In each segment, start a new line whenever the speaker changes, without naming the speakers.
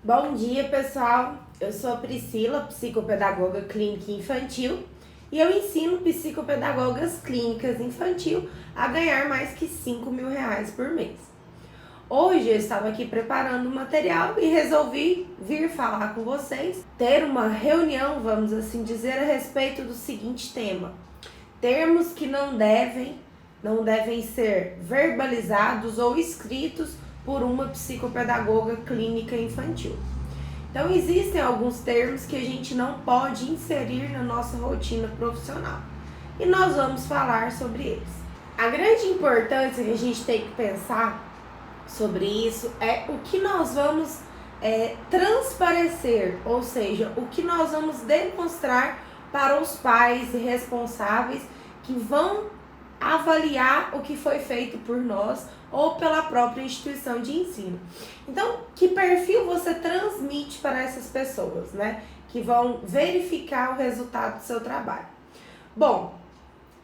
Bom dia, pessoal! Eu sou a Priscila, psicopedagoga clínica infantil, e eu ensino psicopedagogas clínicas infantil a ganhar mais que R$ 5.000 por mês. Hoje eu estava aqui preparando o material e resolvi vir falar com vocês, ter uma reunião, vamos assim dizer, a respeito do seguinte tema: termos que não devem ser verbalizados ou escritos por uma psicopedagoga clínica infantil. Então, existem alguns termos que a gente não pode inserir na nossa rotina profissional e nós vamos falar sobre eles. A grande importância que a gente tem que pensar sobre isso é o que nós vamos transparecer, ou seja, o que nós vamos demonstrar para os pais e responsáveis que vão avaliar o que foi feito por nós ou pela própria instituição de ensino. Então, que perfil você transmite para essas pessoas, né? Que vão verificar o resultado do seu trabalho. Bom,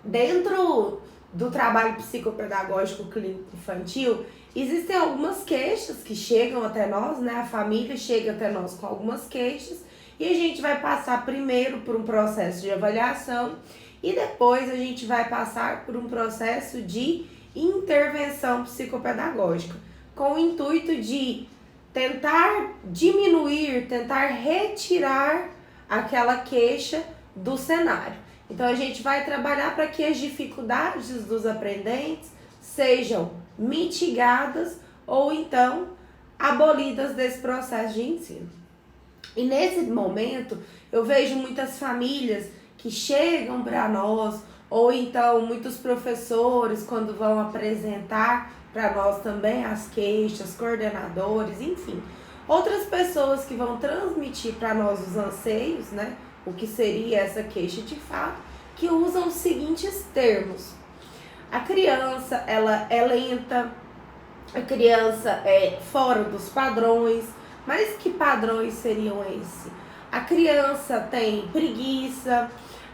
dentro do trabalho psicopedagógico clínico infantil, existem algumas queixas que chegam até nós, né? A família chega até nós com algumas queixas e a gente vai passar primeiro por um processo de avaliação e depois a gente vai passar por um processo de intervenção psicopedagógica, com o intuito de tentar diminuir, tentar retirar aquela queixa do cenário. Então a gente vai trabalhar para que as dificuldades dos aprendentes sejam mitigadas ou então abolidas desse processo de ensino. E nesse momento eu vejo muitas famílias que chegam para nós, ou então muitos professores quando vão apresentar para nós também as queixas, coordenadores, enfim. Outras pessoas que vão transmitir para nós os anseios, né? O que seria essa queixa de fato, que usam os seguintes termos. A criança, ela é lenta, a criança é fora dos padrões, mas que padrões seriam esses? A criança tem preguiça,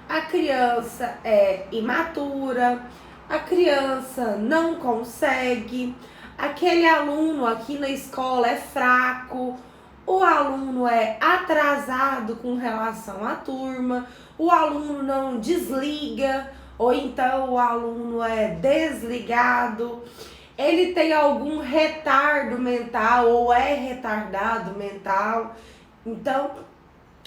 a criança é imatura, a criança não consegue, aquele aluno aqui na escola é fraco, o aluno é atrasado com relação à turma, o aluno não desliga, ou então o aluno é desligado, ele tem algum retardo mental ou é retardado mental. Então,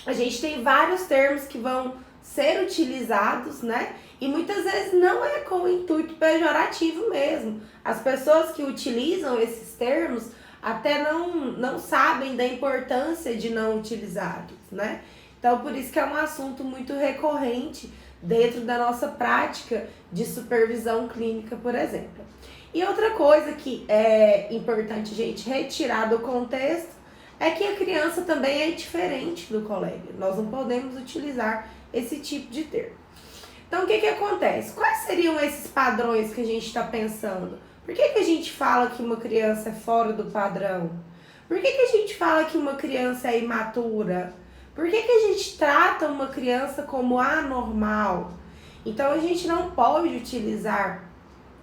a gente tem vários termos que vão ser utilizados, né? E muitas vezes não é com o intuito pejorativo mesmo. As pessoas que utilizam esses termos até não sabem da importância de não utilizá-los, né? Então, por isso que é um assunto muito recorrente dentro da nossa prática de supervisão clínica, por exemplo. E outra coisa que é importante a gente retirar do contexto é que a criança também é diferente do colega. Nós não podemos utilizar esse tipo de termo. Então, o que acontece? Quais seriam esses padrões que a gente está pensando? Por que a gente fala que uma criança é fora do padrão? Por que a gente fala que uma criança é imatura? Por que a gente trata uma criança como anormal? Então, a gente não pode utilizar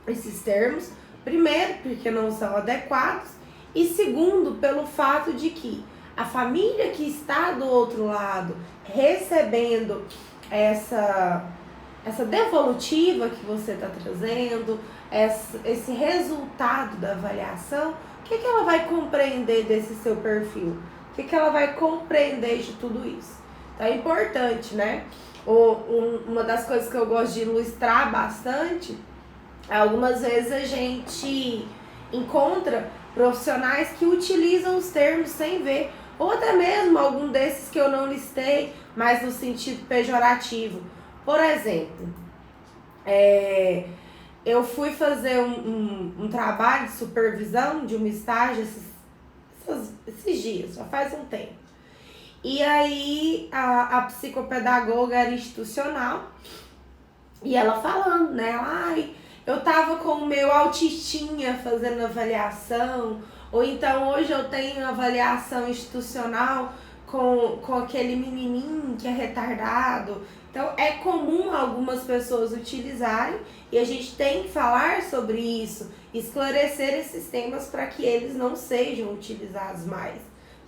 esses termos, primeiro, porque não são adequados, e segundo, pelo fato de que a família que está do outro lado recebendo essa devolutiva que você está trazendo, esse resultado da avaliação, o que ela vai compreender desse seu perfil? O que ela vai compreender de tudo isso? Então é importante, né? Uma das coisas que eu gosto de ilustrar bastante, algumas vezes a gente encontra profissionais que utilizam os termos sem ver, ou até mesmo algum desses que eu não listei, mas no sentido pejorativo. Por exemplo, eu fui fazer um trabalho de supervisão de um estágio esses dias, já faz um tempo. E aí a psicopedagoga era institucional e ela falando, né? Eu tava com o meu autistinha fazendo avaliação, ou então hoje eu tenho avaliação institucional com aquele menininho que é retardado. Então é comum algumas pessoas utilizarem e a gente tem que falar sobre isso, esclarecer esses temas para que eles não sejam utilizados mais.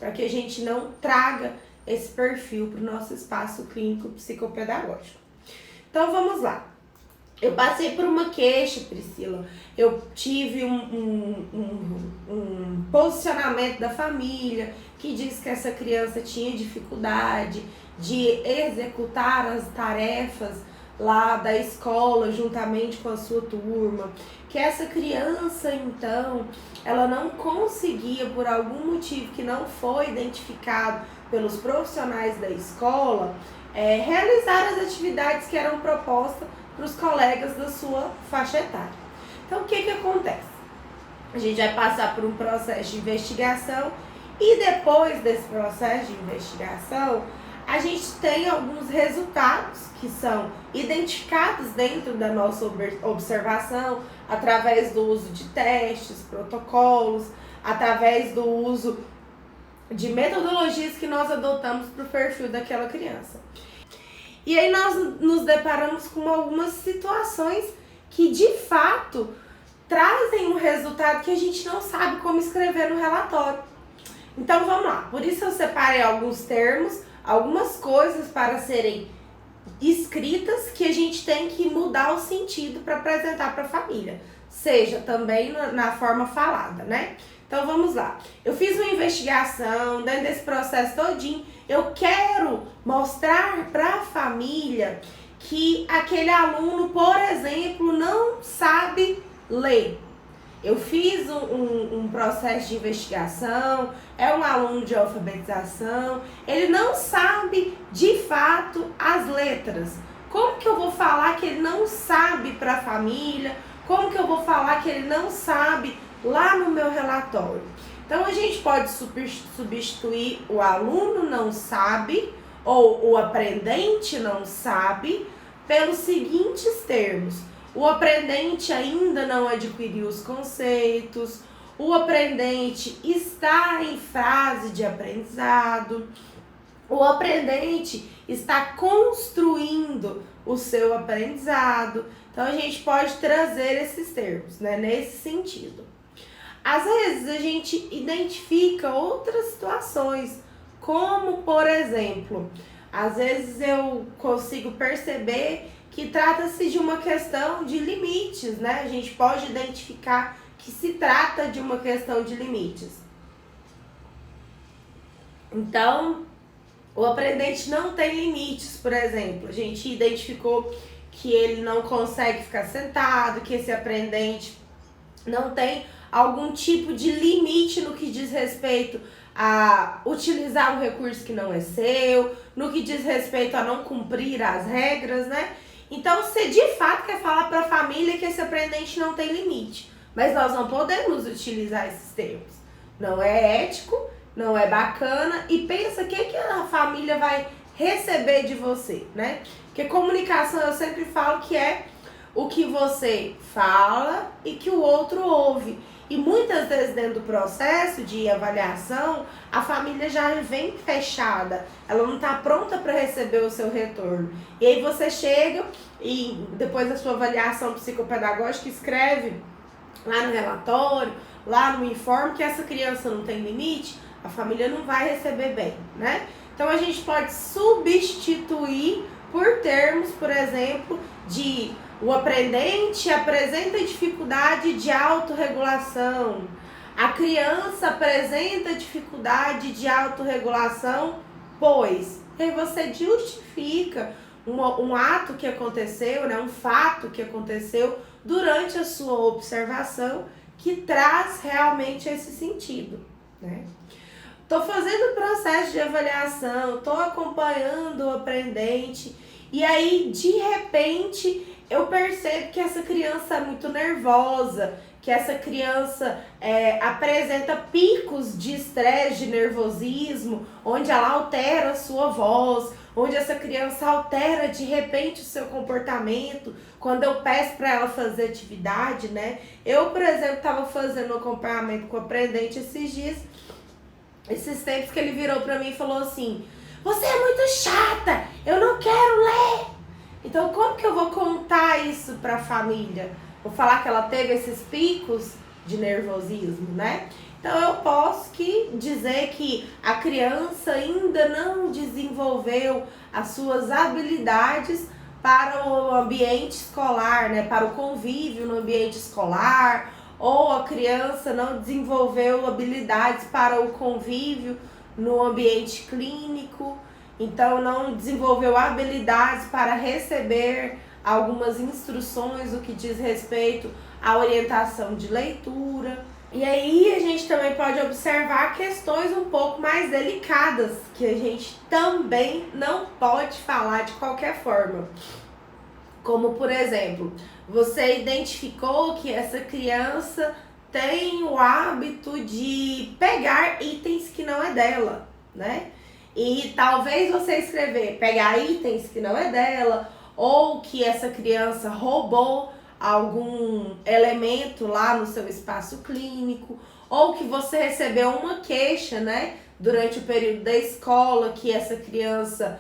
para que a gente não traga esse perfil para o nosso espaço clínico psicopedagógico. Então vamos lá. Eu passei por uma queixa, Priscila. Eu tive um posicionamento da família que diz que essa criança tinha dificuldade de executar as tarefas lá da escola juntamente com a sua turma, que essa criança então ela não conseguia, por algum motivo que não foi identificado pelos profissionais da escola, realizar as atividades que eram propostas para os colegas da sua faixa etária. Então o que acontece? A gente vai passar por um processo de investigação e depois desse processo de investigação a gente tem alguns resultados que são identificados dentro da nossa observação através do uso de testes, protocolos, através do uso de metodologias que nós adotamos para o perfil daquela criança. E aí nós nos deparamos com algumas situações que de fato trazem um resultado que a gente não sabe como escrever no relatório. Então vamos lá, por isso eu separei alguns termos, algumas coisas para serem escritas que a gente tem que mudar o sentido para apresentar para a família, seja também na forma falada, né? Então vamos lá, eu fiz uma investigação, dentro desse processo todinho, eu quero mostrar para a família que aquele aluno, por exemplo, não sabe ler. Eu fiz um processo de investigação, é um aluno de alfabetização, ele não sabe de fato as letras. Como que eu vou falar que ele não sabe para a família? Como que eu vou falar que ele não sabe lá no meu relatório? Então a gente pode substituir o aluno não sabe ou o aprendente não sabe pelos seguintes termos. O aprendente ainda não adquiriu os conceitos, o aprendente está em fase de aprendizado, o aprendente está construindo o seu aprendizado. Então a gente pode trazer esses termos, né, nesse sentido. Às vezes a gente identifica outras situações, como por exemplo, às vezes eu consigo perceber que trata-se de uma questão de limites, né? A gente pode identificar que se trata de uma questão de limites. Então, o aprendente não tem limites, por exemplo. A gente identificou que ele não consegue ficar sentado, que esse aprendente não tem algum tipo de limite no que diz respeito a utilizar um recurso que não é seu, no que diz respeito a não cumprir as regras, né? Então, você de fato quer falar para a família que esse aprendente não tem limite, mas nós não podemos utilizar esses termos. Não é ético, não é bacana, e pensa o que a família vai receber de você, né? Porque comunicação, eu sempre falo que é o que você fala e que o outro ouve. E muitas vezes dentro do processo de avaliação, a família já vem fechada, ela não está pronta para receber o seu retorno. E aí você chega e depois da sua avaliação psicopedagógica escreve lá no relatório, lá no informe que essa criança não tem limite, a família não vai receber bem, né? Então a gente pode substituir por termos, por exemplo, de o aprendente apresenta dificuldade de autorregulação. A criança apresenta dificuldade de autorregulação, pois. E aí você justifica um ato que aconteceu, né, um fato que aconteceu durante a sua observação que traz realmente esse sentido, né? Estou fazendo o processo de avaliação, estou acompanhando o aprendente e aí, de repente, eu percebo que essa criança é muito nervosa, que essa criança apresenta picos de estresse, de nervosismo, onde ela altera a sua voz, onde essa criança altera de repente o seu comportamento, quando eu peço para ela fazer atividade, né? Eu, por exemplo, estava fazendo um acompanhamento com o aprendente esses dias, esses tempos que ele virou para mim e falou assim: você é muito chata, eu não quero ler. Então, como que eu vou contar isso para a família? Vou falar que ela teve esses picos de nervosismo, né? Então eu posso dizer que a criança ainda não desenvolveu as suas habilidades para o ambiente escolar, né, para o convívio no ambiente escolar, ou a criança não desenvolveu habilidades para o convívio no ambiente clínico, então não desenvolveu habilidades para receber algumas instruções no que diz respeito à orientação de leitura. E aí a gente também pode observar questões um pouco mais delicadas, que a gente também não pode falar de qualquer forma. Como, por exemplo, você identificou que essa criança tem o hábito de pegar itens que não é dela, né? E talvez você escrever pegar itens que não é dela, ou que essa criança roubou algum elemento lá no seu espaço clínico, ou que você recebeu uma queixa, né, durante o período da escola, que essa criança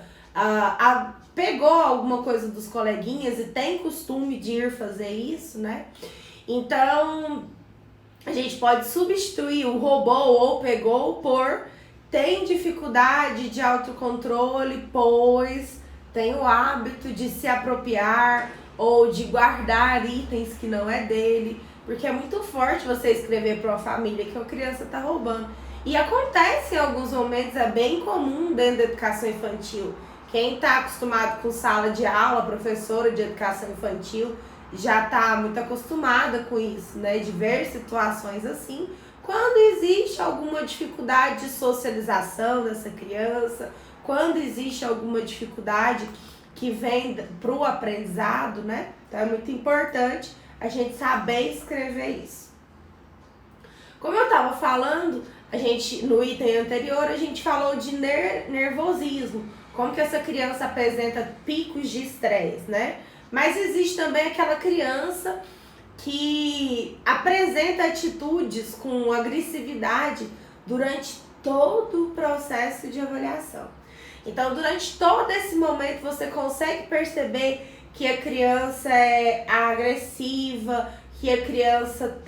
pegou alguma coisa dos coleguinhas e tem costume de ir fazer isso, né? Então, a gente pode substituir o roubou ou pegou por tem dificuldade de autocontrole, pois tem o hábito de se apropriar ou de guardar itens que não é dele, porque é muito forte você escrever para uma família que a criança está roubando. E acontece em alguns momentos, é bem comum dentro da educação infantil. Quem está acostumado com sala de aula, professora de educação infantil, já está muito acostumada com isso, né? De ver situações assim. Quando existe alguma dificuldade de socialização dessa criança, quando existe alguma dificuldade que vem para o aprendizado, né? Então é muito importante a gente saber escrever isso. Como eu estava falando, no item anterior, a gente falou de nervosismo, como que essa criança apresenta picos de estresse, né? Mas existe também aquela criança que apresenta atitudes com agressividade durante todo o processo de avaliação. Então, durante todo esse momento, você consegue perceber que a criança é agressiva, que a criança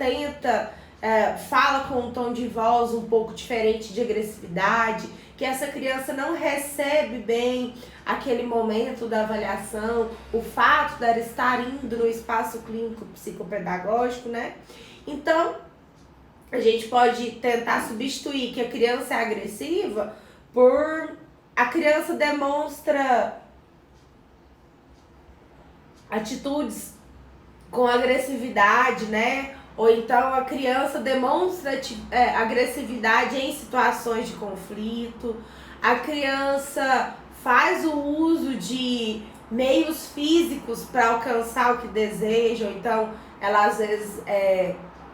fala com um tom de voz um pouco diferente de agressividade, que essa criança não recebe bem aquele momento da avaliação, o fato dela estar indo no espaço clínico psicopedagógico, né? Então, a gente pode tentar substituir que a criança é agressiva por a criança demonstra atitudes com agressividade, né? Ou então a criança demonstra agressividade em situações de conflito. A criança faz o uso de meios físicos para alcançar o que deseja. Ou então ela às vezes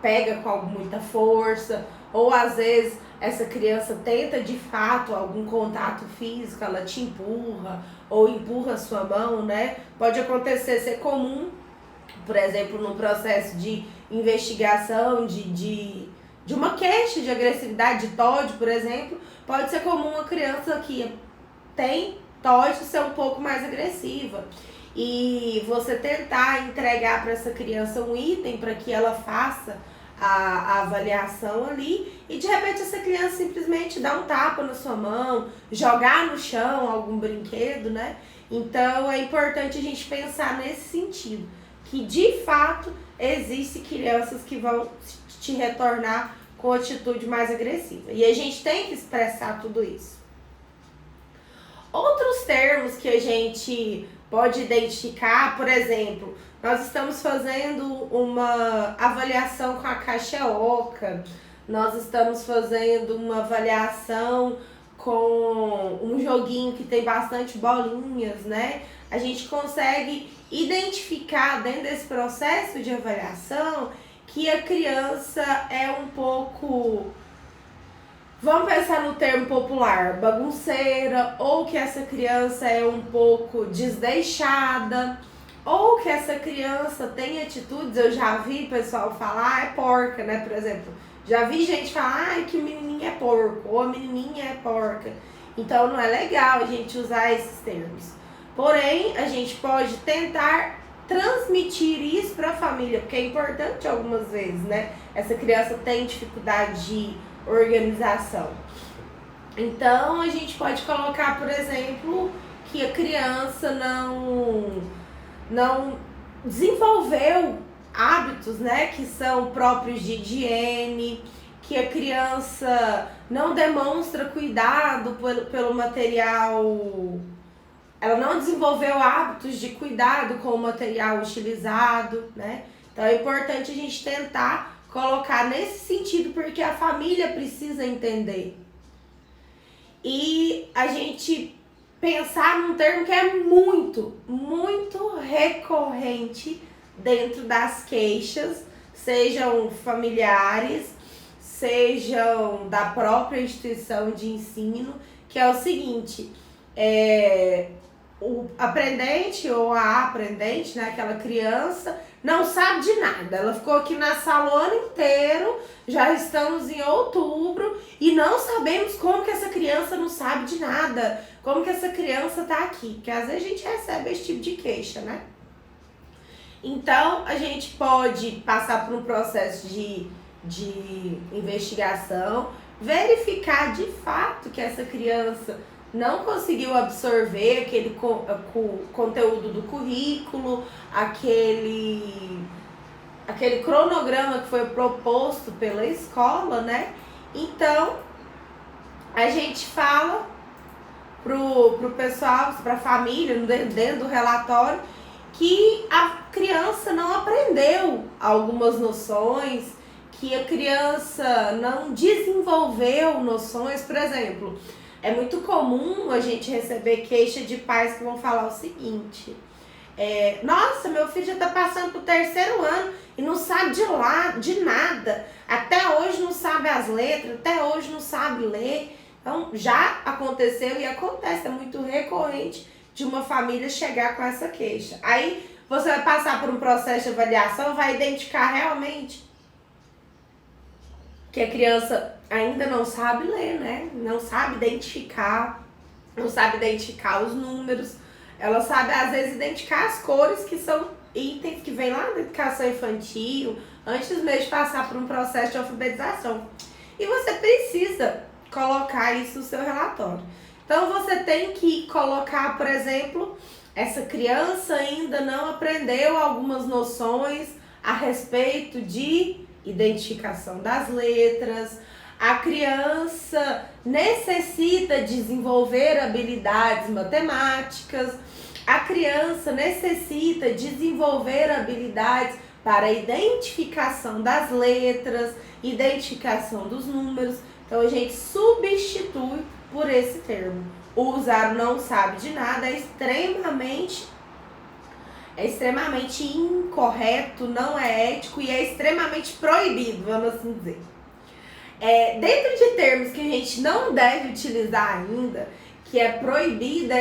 pega com muita força. Ou às vezes essa criança tenta de fato algum contato físico, ela te empurra ou empurra a sua mão, né? Pode acontecer, ser comum, por exemplo, no processo de investigação de uma queixa de agressividade, de TOD, por exemplo, pode ser comum uma criança que tem TOD ser um pouco mais agressiva. E você tentar entregar para essa criança um item para que ela faça a avaliação ali, e de repente essa criança simplesmente dá um tapa na sua mão, jogar no chão algum brinquedo, né? Então é importante a gente pensar nesse sentido, que de fato existem crianças que vão te retornar com atitude mais agressiva. E a gente tem que expressar tudo isso. Outros termos que a gente pode identificar, por exemplo, nós estamos fazendo uma avaliação com a caixa oca, nós estamos fazendo uma avaliação com um joguinho que tem bastante bolinhas, né? A gente consegue identificar dentro desse processo de avaliação que a criança é um pouco, vamos pensar no termo popular, bagunceira, ou que essa criança é um pouco desleixada, ou que essa criança tem atitudes, eu já vi pessoal falar, é porca, né, por exemplo. Já vi gente falar, que menininha é porco, ou a menininha é porca. Então não é legal a gente usar esses termos. Porém, a gente pode tentar transmitir isso para a família, porque é importante algumas vezes, né? Essa criança tem dificuldade de organização. Então, a gente pode colocar, por exemplo, que a criança não desenvolveu hábitos, né, que são próprios de higiene, que a criança não demonstra cuidado pelo material, ela não desenvolveu hábitos de cuidado com o material utilizado, né? Então é importante a gente tentar colocar nesse sentido, porque a família precisa entender. E a gente pensar num termo que é muito, muito recorrente dentro das queixas, sejam familiares, sejam da própria instituição de ensino, que é o seguinte, o aprendente ou a aprendente, né, aquela criança, não sabe de nada. Ela ficou aqui na sala o ano inteiro, já estamos em outubro e não sabemos como que essa criança não sabe de nada, como que essa criança tá aqui, porque às vezes a gente recebe esse tipo de queixa, né? Então, a gente pode passar por um processo de investigação, verificar de fato que essa criança não conseguiu absorver aquele conteúdo do currículo, aquele cronograma que foi proposto pela escola, né? Então, a gente fala pro pessoal, pra família, dentro do relatório, que a criança não aprendeu algumas noções, que a criança não desenvolveu noções. Por exemplo, é muito comum a gente receber queixa de pais que vão falar o seguinte: nossa, meu filho já está passando pro 3º ano e não sabe de nada, até hoje não sabe as letras, até hoje não sabe ler. Então já aconteceu e acontece, é muito recorrente de uma família chegar com essa queixa. Aí você vai passar por um processo de avaliação, vai identificar realmente que a criança ainda não sabe ler, né? Não sabe identificar, não sabe identificar os números. Ela sabe, às vezes, identificar as cores, que são itens que vêm lá da educação infantil, antes mesmo de passar por um processo de alfabetização. E você precisa colocar isso no seu relatório. Então, você tem que colocar, por exemplo, essa criança ainda não aprendeu algumas noções a respeito de identificação das letras. A criança necessita desenvolver habilidades matemáticas. A criança necessita desenvolver habilidades para identificação das letras, identificação dos números. Então, a gente substitui por esse termo. O usar não sabe de nada é extremamente incorreto, não é ético e é extremamente proibido, vamos assim dizer. Dentro de termos que a gente não deve utilizar ainda, que é proibido,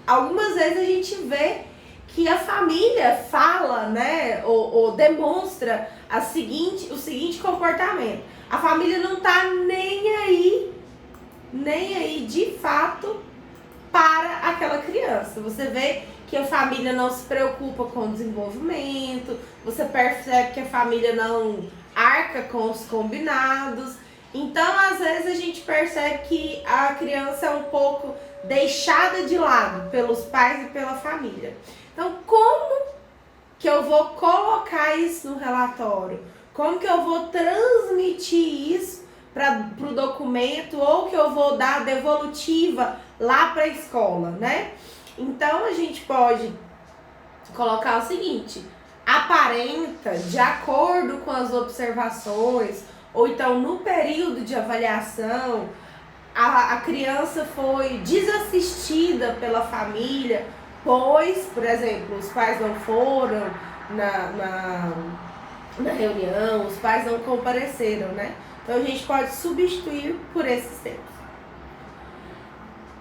algumas vezes a gente vê que a família fala, né, ou demonstra o seguinte comportamento. A família não tá nem aí de fato para aquela criança. Você vê que a família não se preocupa com o desenvolvimento, você percebe que a família não arca com os combinados. Então, às vezes, a gente percebe que a criança é um pouco deixada de lado pelos pais e pela família. Então, como que eu vou colocar isso no relatório? Como que eu vou transmitir isso para o documento, ou que eu vou dar a devolutiva lá para a escola, né? Então, a gente pode colocar o seguinte: aparenta, de acordo com as observações, ou então no período de avaliação, a criança foi desassistida pela família, pois, por exemplo, os pais não foram na reunião, os pais não compareceram, né? Então, a gente pode substituir por esses termos.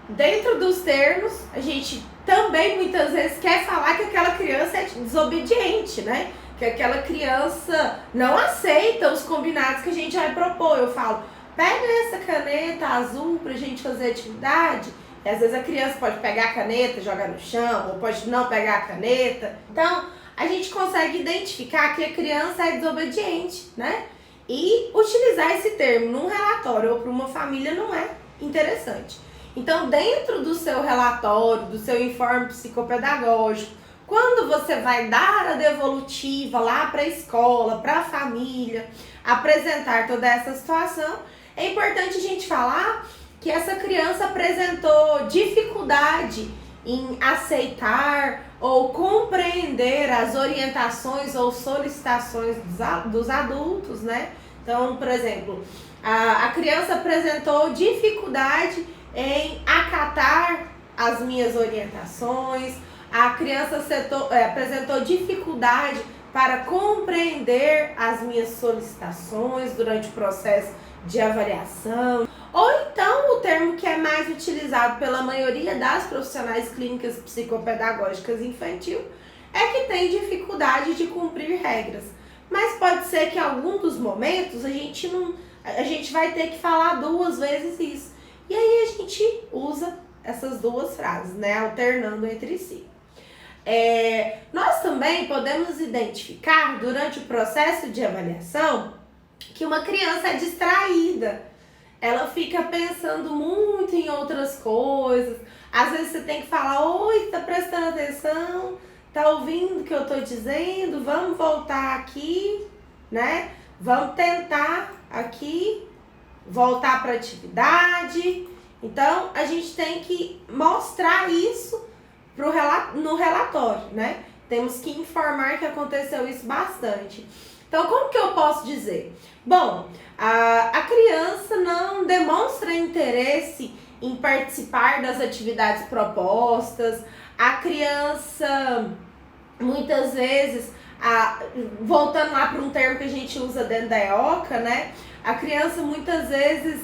Dentro dos termos, a gente também muitas vezes quer falar que aquela criança é desobediente, né? Que aquela criança não aceita os combinados que a gente vai propor. Eu falo, pega essa caneta azul pra gente fazer atividade. E às vezes a criança pode pegar a caneta e jogar no chão, ou pode não pegar a caneta. Então, a gente consegue identificar que a criança é desobediente, né? E utilizar esse termo num relatório ou para uma família não é interessante. Então, dentro do seu relatório, do seu informe psicopedagógico, quando você vai dar a devolutiva lá para a escola, para a família, apresentar toda essa situação, é importante a gente falar que essa criança apresentou dificuldade em aceitar ou compreender as orientações ou solicitações dos adultos, né? Então, por exemplo, a criança apresentou dificuldade em acatar as minhas orientações, a criança apresentou dificuldade para compreender as minhas solicitações durante o processo de avaliação. Ou então o termo que é mais utilizado pela maioria das profissionais clínicas psicopedagógicas infantil é que tem dificuldade de cumprir regras. Mas pode ser que em algum dos momentos a gente vai ter que falar 2 vezes isso. E aí a gente usa essas 2 frases, né, alternando entre si. Nós também podemos identificar durante o processo de avaliação que uma criança é distraída. Ela fica pensando muito em outras coisas. Às vezes você tem que falar: oi, tá prestando atenção? Tá ouvindo o que eu tô dizendo? Vamos voltar aqui, né? Vamos tentar aqui voltar para a atividade. Então, a gente tem que mostrar isso no relatório, né? Temos que informar que aconteceu isso bastante. Então, como que eu posso dizer? Bom, a criança não demonstra interesse em participar das atividades propostas. A criança, muitas vezes, voltando lá para um termo que a gente usa dentro da EOCA, né? A criança, muitas vezes,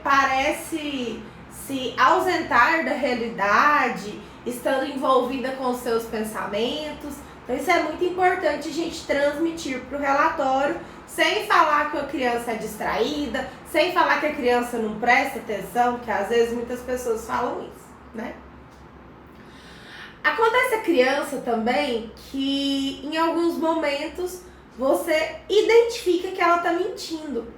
parece se ausentar da realidade, estando envolvida com os seus pensamentos. Então, isso é muito importante a gente transmitir para o relatório, sem falar que a criança é distraída, sem falar que a criança não presta atenção, que às vezes muitas pessoas falam isso, né? Acontece a criança também que em alguns momentos você identifica que ela está mentindo.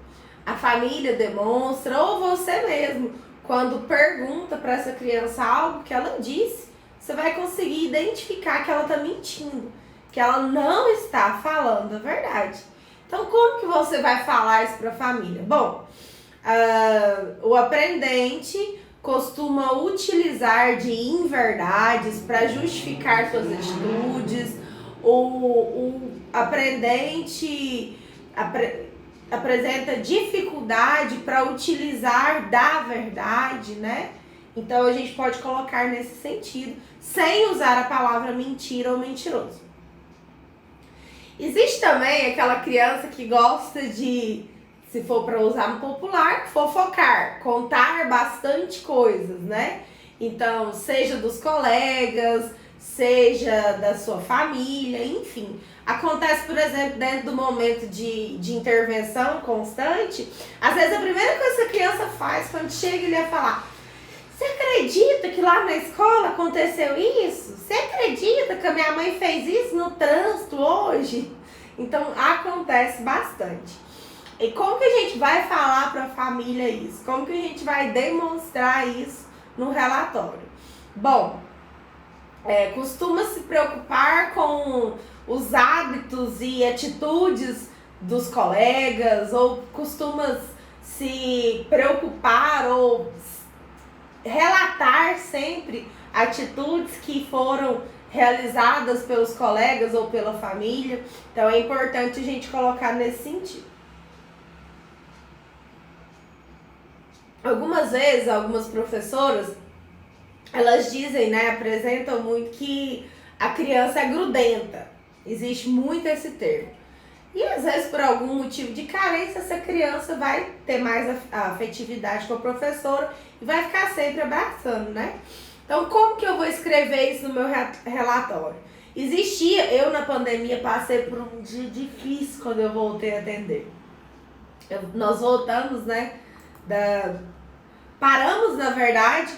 A família demonstra, ou você mesmo, quando pergunta para essa criança algo que ela disse, você vai conseguir identificar que ela está mentindo, que ela não está falando a verdade. Então, como que você vai falar isso para a família? Bom, o aprendente costuma utilizar de inverdades para justificar suas atitudes. O aprendente apresenta dificuldade para utilizar da verdade, né? Então a gente pode colocar nesse sentido, sem usar a palavra mentira ou mentiroso. Existe também aquela criança que gosta de, se for para usar no popular, fofocar, contar bastante coisas, né? Então, seja dos colegas, seja da sua família, enfim. Acontece, por exemplo, dentro do momento de intervenção constante, às vezes a primeira coisa que a criança faz quando chega, ele vai falar: você acredita que lá na escola aconteceu isso? Você acredita que a minha mãe fez isso no trânsito hoje? Então, acontece bastante. E como que a gente vai falar para a família isso? Como que a gente vai demonstrar isso no relatório? Bom, costuma se preocupar com os hábitos e atitudes dos colegas, ou costuma se preocupar ou relatar sempre atitudes que foram realizadas pelos colegas ou pela família. Então é importante a gente colocar nesse sentido. Algumas vezes, algumas professoras, elas dizem, né, apresentam muito que a criança é grudenta. Existe muito esse termo. E às vezes, por algum motivo de carência, essa criança vai ter mais afetividade com a professora e vai ficar sempre abraçando, né? Então, como que eu vou escrever isso no meu relatório? Eu na pandemia passei por um dia difícil quando eu voltei a atender. Nós voltamos, né? Paramos, na verdade,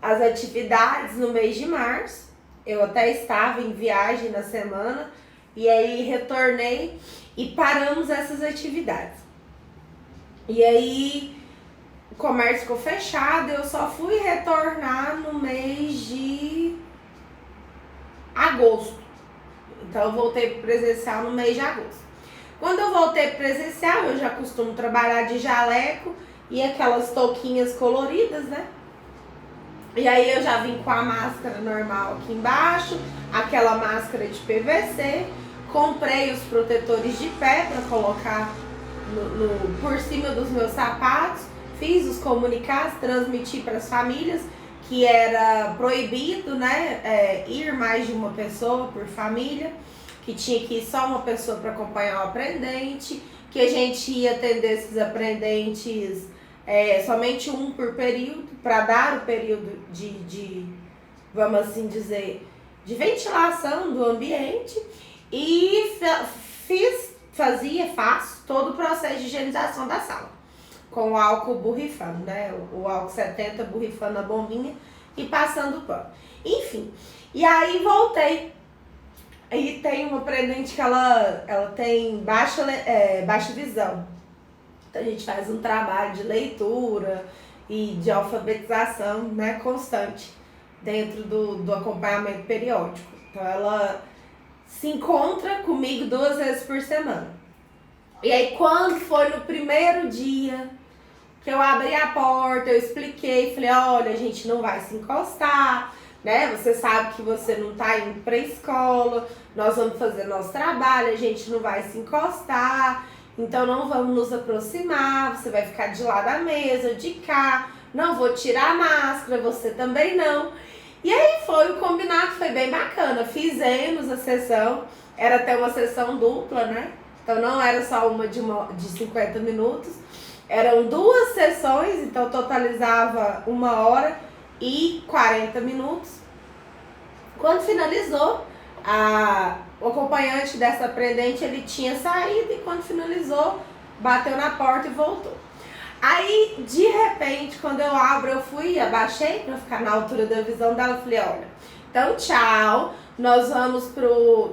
as atividades no mês de março. Eu até estava em viagem na semana E aí retornei e paramos essas atividades. E aí o comércio ficou fechado, eu só fui retornar no mês de agosto. Então eu voltei pro presencial no mês de agosto. Quando eu voltei pro presencial, eu já costumo trabalhar de jaleco e aquelas touquinhas coloridas, né? E aí eu já vim com a máscara normal aqui embaixo, aquela máscara de PVC, comprei os protetores de pé para colocar por cima dos meus sapatos, fiz os comunicados, transmiti para as famílias que era proibido, né, ir mais de uma pessoa por família, que tinha que ir só uma pessoa para acompanhar o aprendente, que a gente ia atender esses aprendentes somente um por período, para dar o período de, vamos assim dizer, de ventilação do ambiente, e faço todo o processo de higienização da sala, com o álcool borrifando, né, o álcool 70 borrifando a bombinha e passando o pano. Enfim, e aí voltei. Aí tem uma aprendente que ela tem baixa visão. Então a gente faz um trabalho de leitura e de alfabetização, né, constante dentro do acompanhamento periódico. Então ela se encontra comigo 2 vezes por semana. E aí quando foi no primeiro dia que eu abri a porta, eu expliquei, falei, olha, a gente não vai se encostar, né? Você sabe que você não tá indo pra escola, nós vamos fazer nosso trabalho, a gente não vai se encostar, então não vamos nos aproximar, você vai ficar de lá da mesa, de cá, não vou tirar a máscara, você também não. E aí foi o combinado, foi bem bacana, fizemos a sessão, era até uma sessão dupla, né? Então não era só uma de 50 minutos, eram 2 sessões, então totalizava 1h40 minutos. Quando finalizou, o acompanhante dessa aprendente, ele tinha saído, e quando finalizou, bateu na porta e voltou. Aí, de repente, quando eu abro, abaixei para ficar na altura da visão dela, falei, olha, então tchau, nós vamos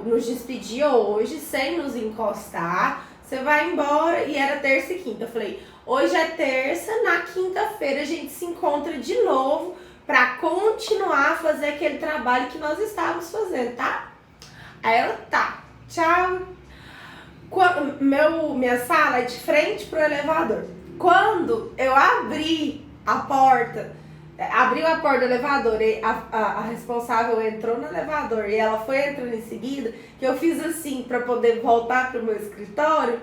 nos despedir hoje, sem nos encostar, você vai embora, e era terça e quinta. Eu falei, hoje é terça, na quinta-feira a gente se encontra de novo para continuar a fazer aquele trabalho que nós estávamos fazendo, tá? Aí ela, tá, tchau. Minha sala é de frente pro elevador. Quando eu abriu a porta do elevador, e a responsável entrou no elevador e ela foi entrando em seguida, que eu fiz assim para poder voltar pro meu escritório,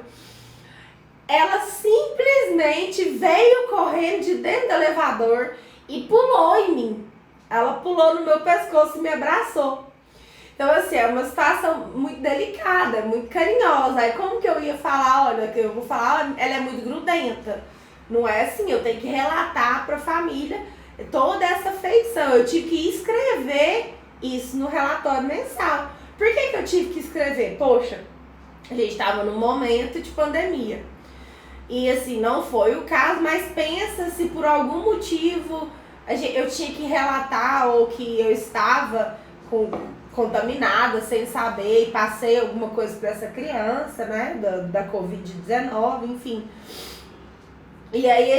ela simplesmente veio correndo de dentro do elevador e pulou em mim. Ela pulou no meu pescoço e me abraçou. Então, assim, é uma situação muito delicada, muito carinhosa. Aí como que eu ia falar, olha, que eu vou falar, ela é muito grudenta. Não é assim, eu tenho que relatar para a família toda essa feição. Eu tive que escrever isso no relatório mensal. Por que eu tive que escrever? Poxa, a gente estava num momento de pandemia. E assim, não foi o caso, mas pensa se por algum motivo eu tinha que relatar ou que eu estava contaminada sem saber e passei alguma coisa para essa criança, né, da Covid-19, enfim. E aí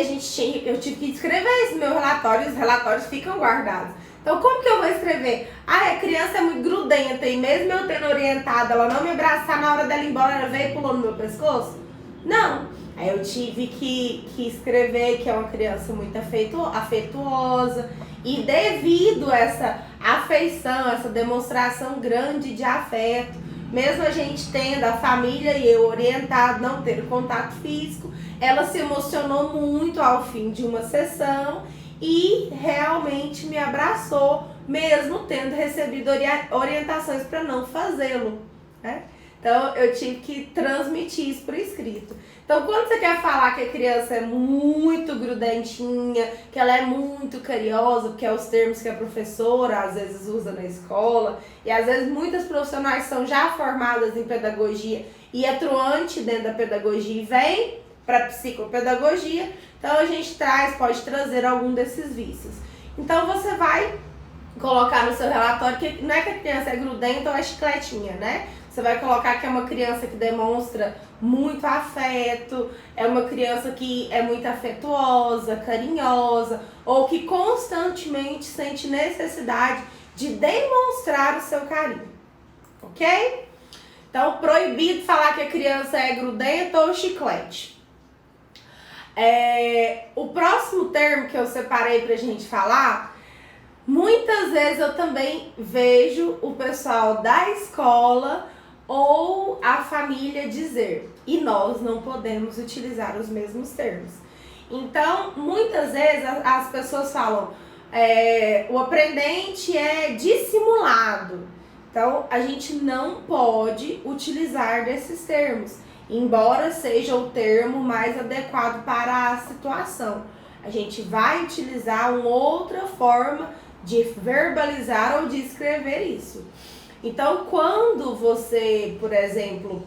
eu tive que escrever esse meu relatório, os relatórios ficam guardados. Então como que eu vou escrever? A criança é muito grudenta e mesmo eu tendo orientado ela não me abraçar, na hora dela ir embora ela veio e pulou no meu pescoço? Não. Aí eu tive que escrever que é uma criança muito afetuosa, e devido a essa afeição, essa demonstração grande de afeto, mesmo a gente tendo a família e eu orientado, não ter contato físico, ela se emocionou muito ao fim de uma sessão e realmente me abraçou, mesmo tendo recebido orientações para não fazê-lo, né? Então eu tive que transmitir isso por escrito. Então quando você quer falar que a criança é muito grudentinha, que ela é muito carinhosa, porque é os termos que a professora às vezes usa na escola, e às vezes muitas profissionais são já formadas em pedagogia e atuante dentro da pedagogia e vem para psicopedagogia, então a gente pode trazer algum desses vícios. Então você vai colocar no seu relatório que não é que a criança é grudenta ou é chicletinha, né? Você vai colocar que é uma criança que demonstra muito afeto, é uma criança que é muito afetuosa, carinhosa, ou que constantemente sente necessidade de demonstrar o seu carinho, ok? Então, proibido falar que a criança é grudenta ou chiclete. O próximo termo que eu separei pra gente falar, muitas vezes eu também vejo o pessoal da escola ou a família dizer, e nós não podemos utilizar os mesmos termos. Então, muitas vezes as pessoas falam, o aprendente é dissimulado. Então, a gente não pode utilizar desses termos, embora seja o termo mais adequado para a situação. A gente vai utilizar uma outra forma de verbalizar ou de escrever isso. Então, quando você, por exemplo,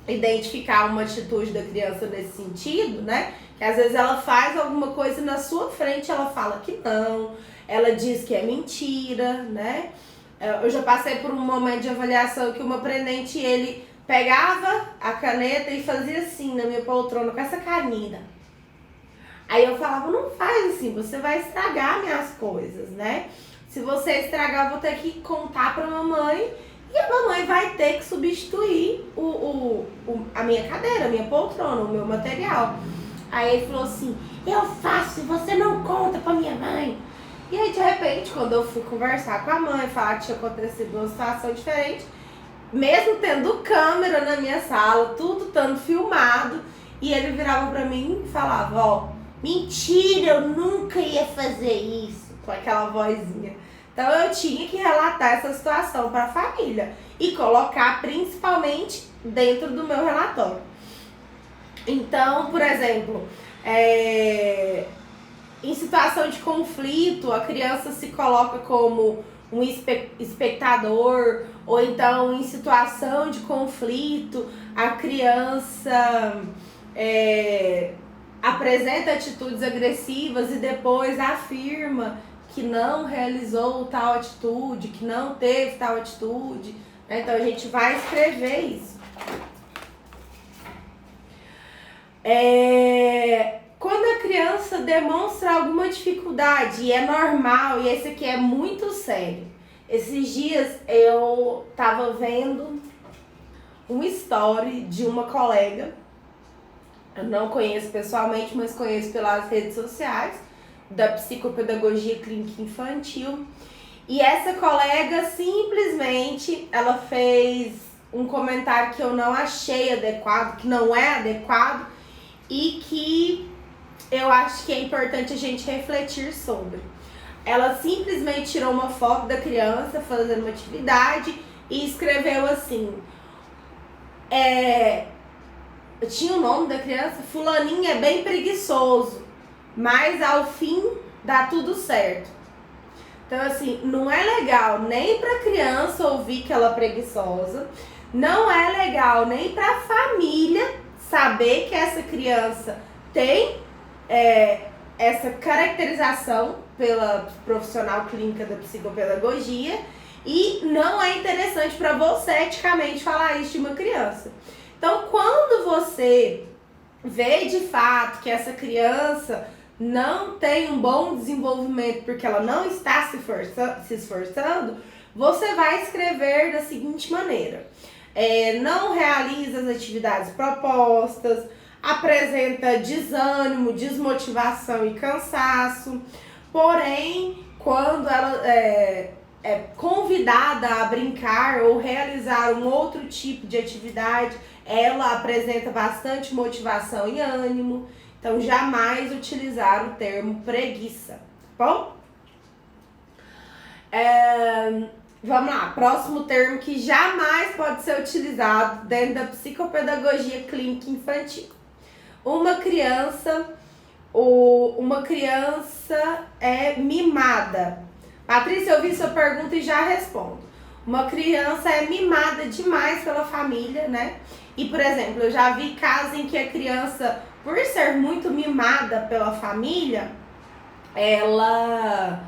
identificar uma atitude da criança nesse sentido, né? Que às vezes ela faz alguma coisa na sua frente, ela fala que não, ela diz que é mentira, né? Eu já passei por um momento de avaliação que o meu aprendente, ele pegava a caneta e fazia assim na minha poltrona com essa carinha. Aí eu falava, não faz assim, você vai estragar minhas coisas, né? Se você estragar, eu vou ter que contar pra mamãe e a mamãe vai ter que substituir a minha cadeira, a minha poltrona, o meu material. Aí ele falou assim, eu faço e você não conta pra minha mãe. E aí, de repente, quando eu fui conversar com a mãe, falar que tinha acontecido uma situação diferente, mesmo tendo câmera na minha sala, tudo estando filmado, e ele virava pra mim e falava, ó, mentira, eu nunca ia fazer isso, com aquela vozinha. Então eu tinha que relatar essa situação para a família e colocar principalmente dentro do meu relatório. Então, por exemplo, em situação de conflito, a criança se coloca como um espectador, ou então em situação de conflito, a criança apresenta atitudes agressivas e depois afirma que não realizou tal atitude, que não teve tal atitude, né? Então a gente vai escrever isso. Quando a criança demonstra alguma dificuldade, e é normal, e esse aqui é muito sério. Esses dias eu tava vendo um story de uma colega, eu não conheço pessoalmente, mas conheço pelas redes sociais, da psicopedagogia clínica infantil. E essa colega simplesmente, ela fez um comentário que eu não achei adequado, que não é adequado, e que eu acho que é importante a gente refletir sobre. Ela simplesmente tirou uma foto da criança fazendo uma atividade e escreveu assim, tinha o nome da criança, fulaninho é bem preguiçoso, mas ao fim dá tudo certo. Então assim, não é legal nem pra criança ouvir que ela é preguiçosa, não é legal nem pra família saber que essa criança tem essa caracterização pela profissional clínica da psicopedagogia, e não é interessante para você eticamente falar isso de uma criança. Então, quando você vê de fato que essa criança não tem um bom desenvolvimento porque ela não está se esforçando, você vai escrever da seguinte maneira: não realiza as atividades propostas, apresenta desânimo, desmotivação e cansaço, porém, quando ela é convidada a brincar ou realizar um outro tipo de atividade, ela apresenta bastante motivação e ânimo. Então, jamais utilizar o termo preguiça, tá bom? Vamos lá, próximo termo que jamais pode ser utilizado dentro da psicopedagogia clínica infantil. Uma criança é mimada. Patrícia, eu vi sua pergunta e já respondo. Uma criança é mimada demais pela família, né? E, por exemplo, eu já vi casos em que a criança, por ser muito mimada pela família, ela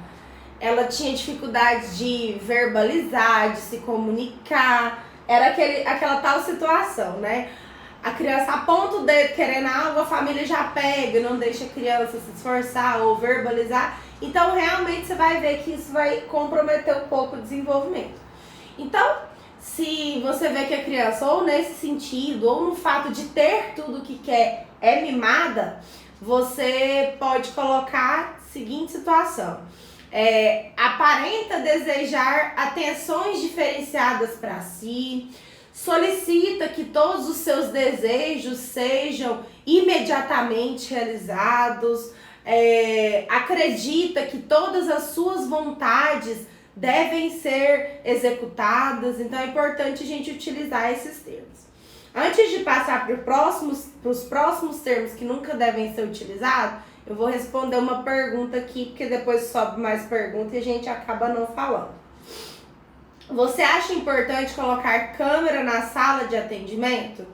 tinha dificuldade de verbalizar, de se comunicar, era aquela tal situação, né? A criança aponta o dedo querendo algo, a família já pega, não deixa a criança se esforçar ou verbalizar. Então, realmente, você vai ver que isso vai comprometer um pouco o desenvolvimento. Então, se você vê que a criança, ou nesse sentido, ou no fato de ter tudo que quer, é mimada, você pode colocar a seguinte situação. Aparenta desejar atenções diferenciadas para si, solicita que todos os seus desejos sejam imediatamente realizados, acredita que todas as suas vontades devem ser executadas. Então é importante a gente utilizar esses termos. Antes de passar para os próximos termos que nunca devem ser utilizados, eu vou responder uma pergunta aqui, porque depois sobe mais perguntas e a gente acaba não falando. Você acha importante colocar câmera na sala de atendimento?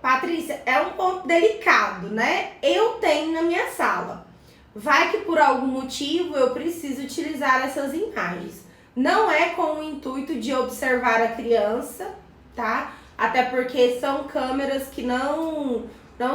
Patrícia, é um ponto delicado, né? Eu tenho na minha sala. Vai que por algum motivo eu preciso utilizar essas imagens. Não é com o intuito de observar a criança, tá? Até porque são câmeras que não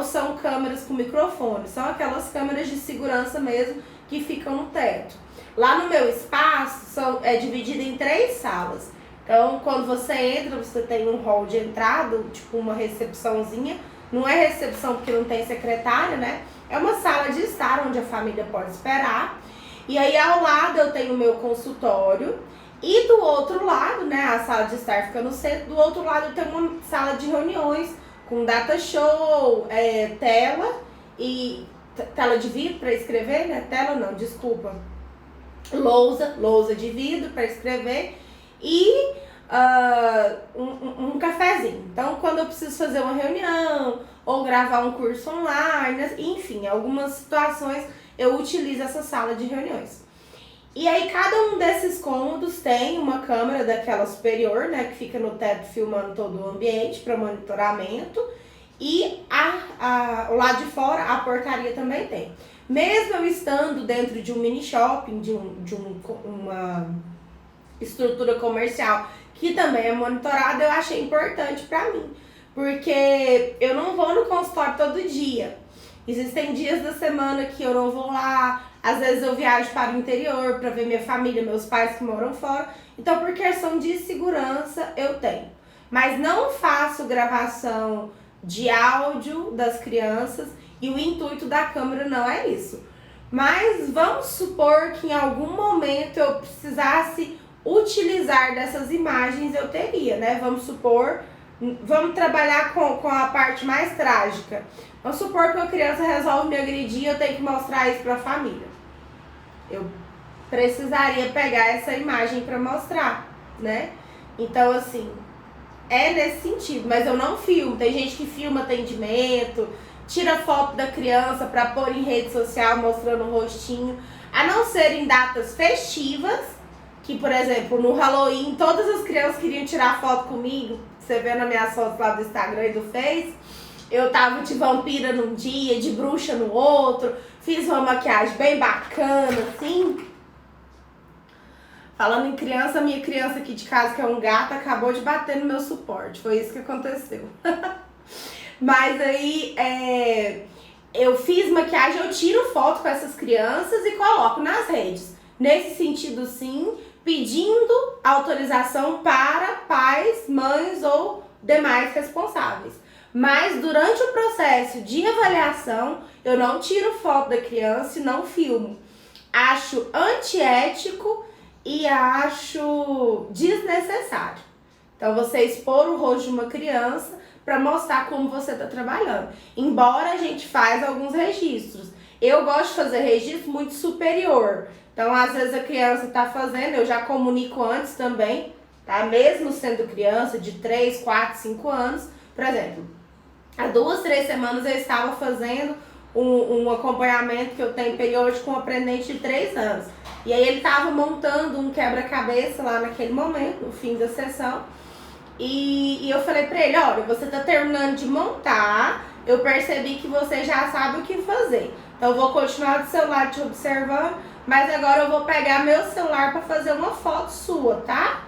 são câmeras com microfone, são aquelas câmeras de segurança mesmo que ficam no teto. Lá no meu espaço é dividido em 3 salas. Então, quando você entra, você tem um hall de entrada, tipo uma recepçãozinha. Não é recepção porque não tem secretária, né? É uma sala de estar onde a família pode esperar. E aí, ao lado, eu tenho o meu consultório. E do outro lado, né, a sala de estar fica no centro. Do outro lado, eu tenho uma sala de reuniões com data show, tela e tela de vidro para escrever, né? Tela não, desculpa. Lousa de vidro para escrever e um cafezinho. Então, quando eu preciso fazer uma reunião ou gravar um curso online, enfim, algumas situações eu utilizo essa sala de reuniões. E aí, cada um desses cômodos tem uma câmera daquela superior, né, que fica no teto filmando todo o ambiente para monitoramento. E o lado de fora, a portaria também tem. Mesmo eu estando dentro de um mini shopping, de uma estrutura comercial que também é monitorada, eu achei importante para mim. Porque eu não vou no consultório todo dia. Existem dias da semana que eu não vou lá. Às vezes eu viajo para o interior para ver minha família, meus pais que moram fora. Então, por questão de segurança, eu tenho. Mas não faço gravação de áudio das crianças e o intuito da câmera não é isso. Mas vamos supor que em algum momento eu precisasse utilizar dessas imagens, eu teria, né? Vamos supor, vamos trabalhar com a parte mais trágica. Vamos supor que uma criança resolve me agredir e eu tenho que mostrar isso para a família. Eu precisaria pegar essa imagem para mostrar, né? Então, assim, é nesse sentido, mas eu não filmo. Tem gente que filma atendimento, tira foto da criança para pôr em rede social mostrando o rostinho. A não ser em datas festivas, que, por exemplo, no Halloween, todas as crianças queriam tirar foto comigo. Você vê nas minhas fotos lá do Instagram e do Face. Eu tava de vampira num dia, de bruxa no outro. Fiz uma maquiagem bem bacana, assim. Falando em criança, minha criança aqui de casa, que é um gato, acabou de bater no meu suporte. Foi isso que aconteceu. Mas aí, eu fiz maquiagem, eu tiro foto com essas crianças e coloco nas redes. Nesse sentido, sim, pedindo autorização para pais, mães ou demais responsáveis. Mas durante o processo de avaliação, eu não tiro foto da criança e não filmo. Acho antiético e acho desnecessário. Então, você expor o rosto de uma criança para mostrar como você está trabalhando. Embora a gente faz alguns registros. Eu gosto de fazer registro muito superior. Então, às vezes a criança está fazendo, eu já comunico antes também, tá? Mesmo sendo criança de 3, 4, 5 anos. Por exemplo, há 2, 3 semanas eu estava fazendo um acompanhamento que eu tenho periódico com um aprendente de 3 anos. E aí ele estava montando um quebra-cabeça lá naquele momento, no fim da sessão. E eu falei pra ele, olha, você tá terminando de montar, eu percebi que você já sabe o que fazer. Então eu vou continuar do celular te observando, mas agora eu vou pegar meu celular pra fazer uma foto sua, tá?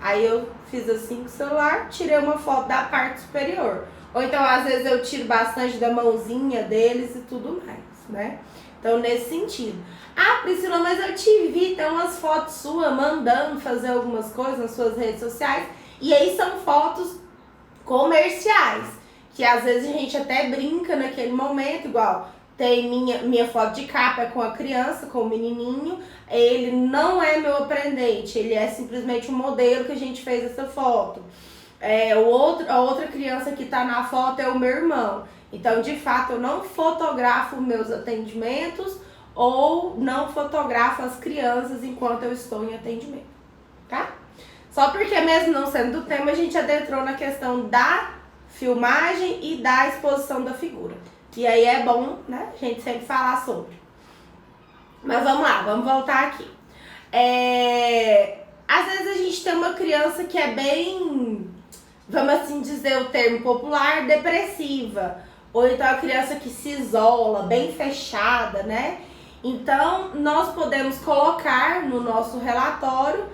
Aí eu fiz assim com o celular, tirei uma foto da parte superior. Ou então, às vezes, eu tiro bastante da mãozinha deles e tudo mais, né? Então, nesse sentido. Ah, Priscila, mas eu te vi, tem umas fotos suas mandando fazer algumas coisas nas suas redes sociais. E aí são fotos comerciais, que às vezes a gente até brinca naquele momento, igual tem minha foto de capa com a criança, com o menininho. Ele não é meu aprendente, ele é simplesmente um modelo que a gente fez essa foto. A outra criança que tá na foto é o meu irmão. Então, de fato, eu não fotografo meus atendimentos ou não fotografo as crianças enquanto eu estou em atendimento, tá? Só porque mesmo não sendo do tema, a gente adentrou na questão da filmagem e da exposição da figura. E aí é bom, né, a gente sempre falar sobre. Mas vamos lá, vamos voltar aqui. Às vezes a gente tem uma criança que é bem, vamos assim dizer o termo popular, depressiva. Ou então a criança que se isola, bem fechada, né? Então, nós podemos colocar no nosso relatório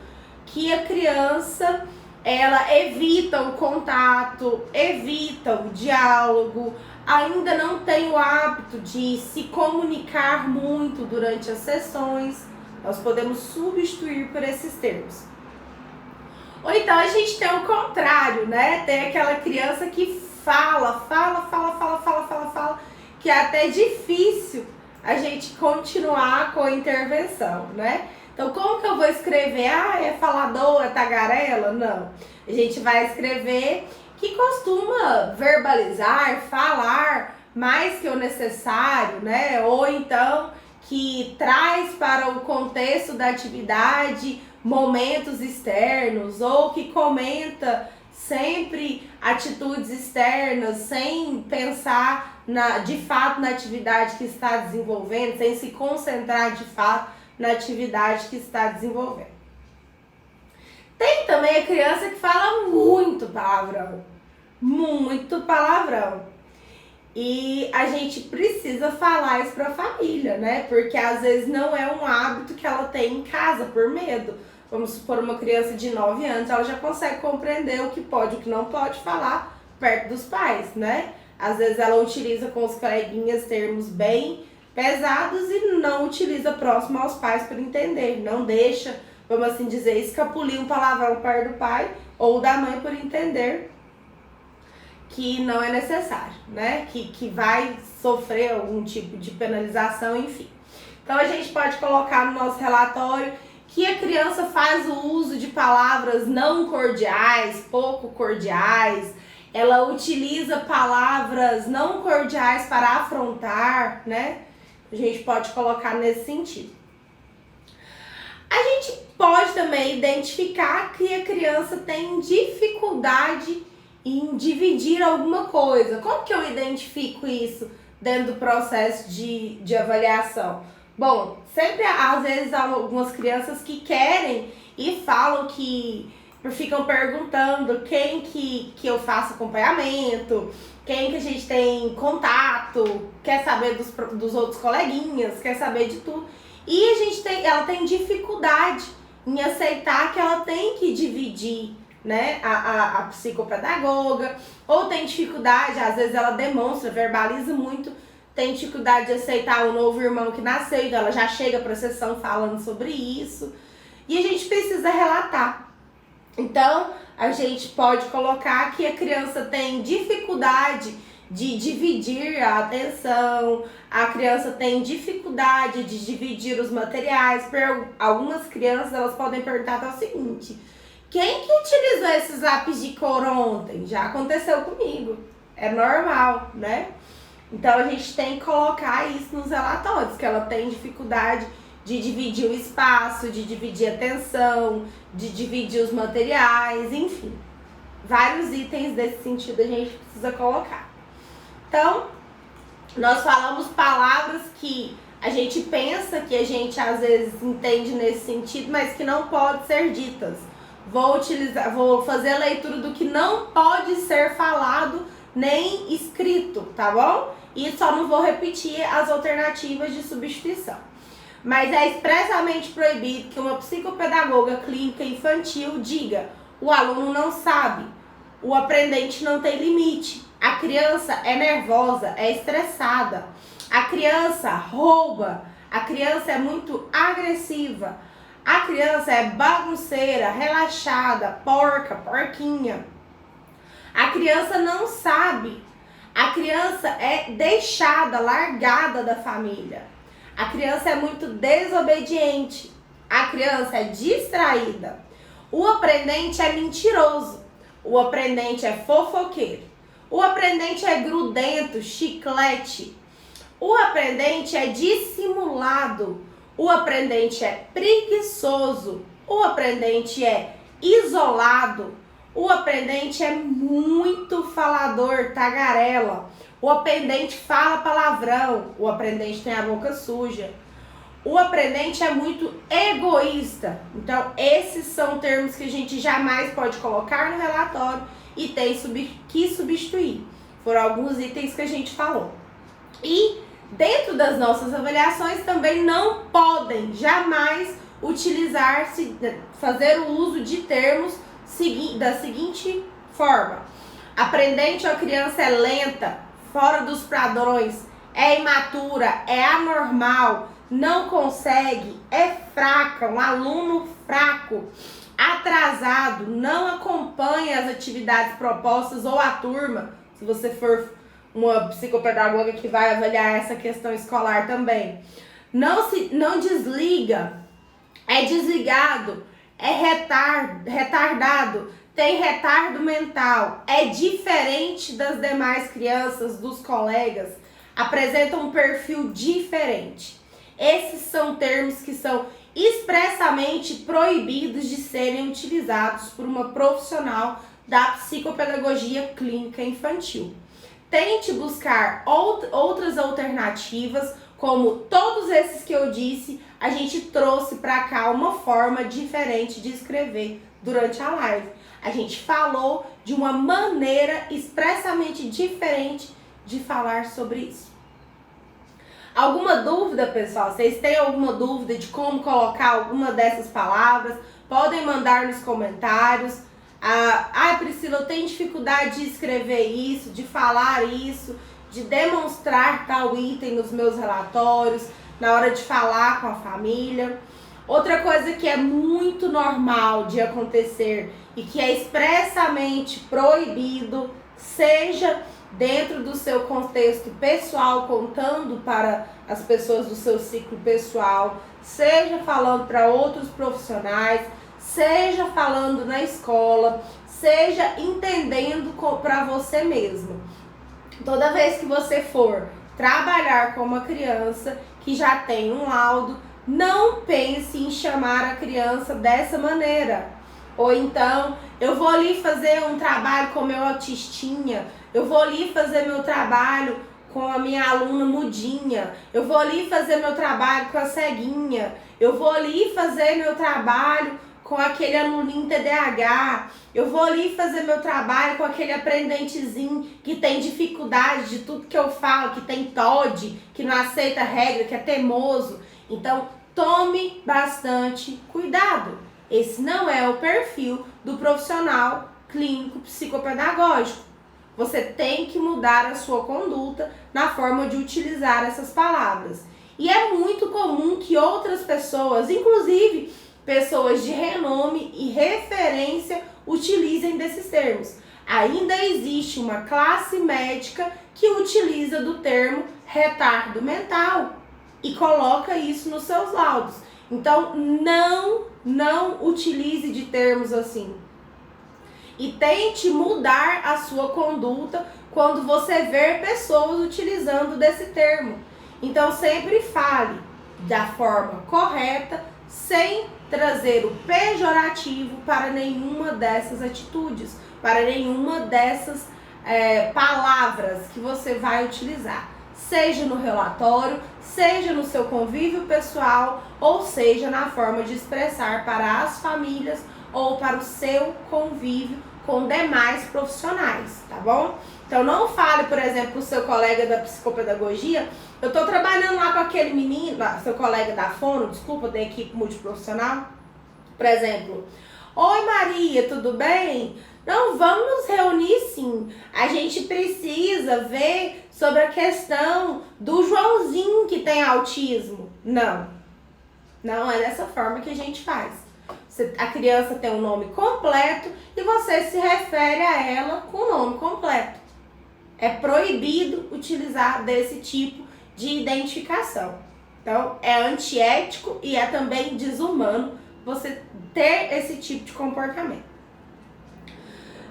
que a criança, ela evita o contato, evita o diálogo, ainda não tem o hábito de se comunicar muito durante as sessões. Nós podemos substituir por esses termos. Ou então a gente tem o contrário, né? Tem aquela criança que fala, que é até difícil a gente continuar com a intervenção, né? Então, como que eu vou escrever? Ah, é faladora, é tagarela? Não. A gente vai escrever que costuma verbalizar, falar mais que o necessário, né? Ou então que traz para o contexto da atividade momentos externos, ou que comenta sempre atitudes externas, sem pensar de fato na atividade que está desenvolvendo, sem se concentrar de fato na atividade que está desenvolvendo. Tem também a criança que fala muito palavrão. Muito palavrão. E a gente precisa falar isso para a família, né? Porque às vezes não é um hábito que ela tem em casa por medo. Vamos supor uma criança de 9 anos, ela já consegue compreender o que pode e o que não pode falar perto dos pais, né? Às vezes ela utiliza com os coleguinhas termos bem pesados e não utiliza próximo aos pais para entender. Não deixa, vamos assim dizer, escapulir um palavrão perto do pai ou da mãe por entender que não é necessário, né? Que vai sofrer algum tipo de penalização, enfim. Então a gente pode colocar no nosso relatório que a criança faz o uso de palavras não cordiais, pouco cordiais, ela utiliza palavras não cordiais para afrontar, né? A gente pode colocar nesse sentido. A gente pode também identificar que a criança tem dificuldade em dividir alguma coisa. Como que eu identifico isso dentro do processo de avaliação? Bom, sempre às vezes há algumas crianças que querem e falam que ficam perguntando quem que eu faço acompanhamento, quem que a gente tem contato, quer saber dos outros coleguinhas, quer saber de tudo. E ela tem dificuldade em aceitar que ela tem que dividir, né, a psicopedagoga, ou tem dificuldade, às vezes ela demonstra, verbaliza muito, tem dificuldade de aceitar o novo irmão que nasceu, então ela já chega para a sessão falando sobre isso. E a gente precisa relatar. Então, a gente pode colocar que a criança tem dificuldade de dividir a atenção, a criança tem dificuldade de dividir os materiais. Algumas crianças, elas podem perguntar até o seguinte: quem que utilizou esses lápis de cor ontem? Já aconteceu comigo. É normal, né? Então, a gente tem que colocar isso nos relatórios, que ela tem dificuldade de dividir o espaço, de dividir a atenção, de dividir os materiais, enfim. Vários itens desse sentido a gente precisa colocar. Então, nós falamos palavras que a gente pensa, que a gente às vezes entende nesse sentido, mas que não podem ser ditas. Vou fazer a leitura do que não pode ser falado nem escrito, tá bom? E só não vou repetir as alternativas de substituição. Mas é expressamente proibido que uma psicopedagoga clínica infantil diga O aluno não sabe. O aprendente não tem limite. A criança é nervosa, é estressada. A criança rouba. A criança é muito agressiva. A criança é bagunceira, relaxada, porca, porquinha. A criança não sabe. A criança é deixada, largada da família. A criança é muito desobediente. A criança é distraída. O aprendente é mentiroso. O aprendente é fofoqueiro. O aprendente é grudento, chiclete. O aprendente é dissimulado. O aprendente é preguiçoso. O aprendente é isolado. O aprendente é muito falador, tagarela. O aprendente fala palavrão. O aprendente tem a boca suja. O aprendente é muito egoísta. Então, esses são termos que a gente jamais pode colocar no relatório e tem que substituir. Foram alguns itens que a gente falou. E dentro das nossas avaliações também não podem jamais fazer o uso de termos da seguinte forma: aprendente ou criança é lenta, fora dos padrões, é imatura, é anormal, não consegue, é fraca, um aluno fraco, atrasado, não acompanha as atividades propostas ou a turma, se você for uma psicopedagoga que vai avaliar essa questão escolar também. Não desliga, é desligado, é retardado, tem retardo mental, é diferente das demais crianças, dos colegas, apresenta um perfil diferente. Esses são termos que são expressamente proibidos de serem utilizados por uma profissional da psicopedagogia clínica infantil. Tente buscar outras alternativas, como todos esses que eu disse, a gente trouxe para cá uma forma diferente de escrever durante a live. A gente falou de uma maneira expressamente diferente de falar sobre isso. Alguma dúvida, pessoal? Vocês têm alguma dúvida de como colocar alguma dessas palavras? Podem mandar nos comentários. Priscila, eu tenho dificuldade de escrever isso, de falar isso, de demonstrar tal item nos meus relatórios, na hora de falar com a família. Outra coisa que é muito normal de acontecer e que é expressamente proibido, seja dentro do seu contexto pessoal, contando para as pessoas do seu ciclo pessoal, seja falando para outros profissionais, seja falando na escola, seja entendendo para você mesmo. Toda vez que você for trabalhar com uma criança que já tem um laudo, não pense em chamar a criança dessa maneira. Ou então, eu vou ali fazer um trabalho com meu autistinha, eu vou ali fazer meu trabalho com a minha aluna mudinha, eu vou ali fazer meu trabalho com a ceguinha, eu vou ali fazer meu trabalho com aquele aluninho TDAH, eu vou ali fazer meu trabalho com aquele aprendentezinho que tem dificuldade de tudo que eu falo, que tem TOD, que não aceita regra, que é teimoso. Então, tome bastante cuidado. Esse não é o perfil do profissional clínico psicopedagógico. Você tem que mudar a sua conduta na forma de utilizar essas palavras. E é muito comum que outras pessoas, inclusive pessoas de renome e referência, utilizem desses termos. Ainda existe uma classe médica que utiliza do termo retardo mental e coloca isso nos seus laudos. Então, não utilize de termos assim. E tente mudar a sua conduta quando você ver pessoas utilizando desse termo. Então, sempre fale da forma correta, sem trazer o pejorativo para nenhuma dessas atitudes, para nenhuma dessas palavras que você vai utilizar. Seja no relatório, seja no seu convívio pessoal, ou seja na forma de expressar para as famílias ou para o seu convívio com demais profissionais, tá bom? Então não fale, por exemplo, para o seu colega da psicopedagogia, eu tô trabalhando lá com aquele menino, seu colega da fono, desculpa, da equipe multiprofissional, por exemplo, Oi Maria, tudo bem? Não, vamos nos reunir sim. A gente precisa ver sobre a questão do Joãozinho que tem autismo. Não, não é dessa forma que a gente faz. A criança tem um nome completo e você se refere a ela com o nome completo. É proibido utilizar desse tipo de identificação. Então, é antiético e é também desumano você ter esse tipo de comportamento.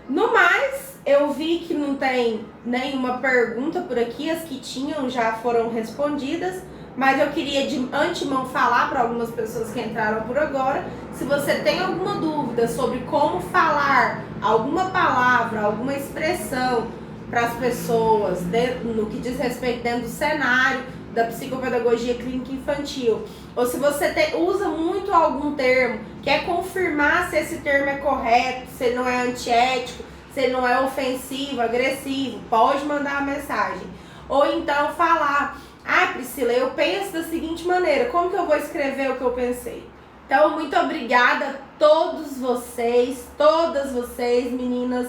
No mais, eu vi que não tem nenhuma pergunta por aqui, as que tinham já foram respondidas, mas eu queria de antemão falar para algumas pessoas que entraram por agora, se você tem alguma dúvida sobre como falar alguma palavra, alguma expressão para as pessoas, no que diz respeito dentro do cenário da psicopedagogia clínica infantil, ou se você usa muito algum termo, quer confirmar se esse termo é correto, se ele não é antiético, se ele não é ofensivo, agressivo, pode mandar a mensagem. Ou então falar, Priscila, eu penso da seguinte maneira, como que eu vou escrever o que eu pensei? Então, muito obrigada a todas vocês, meninas,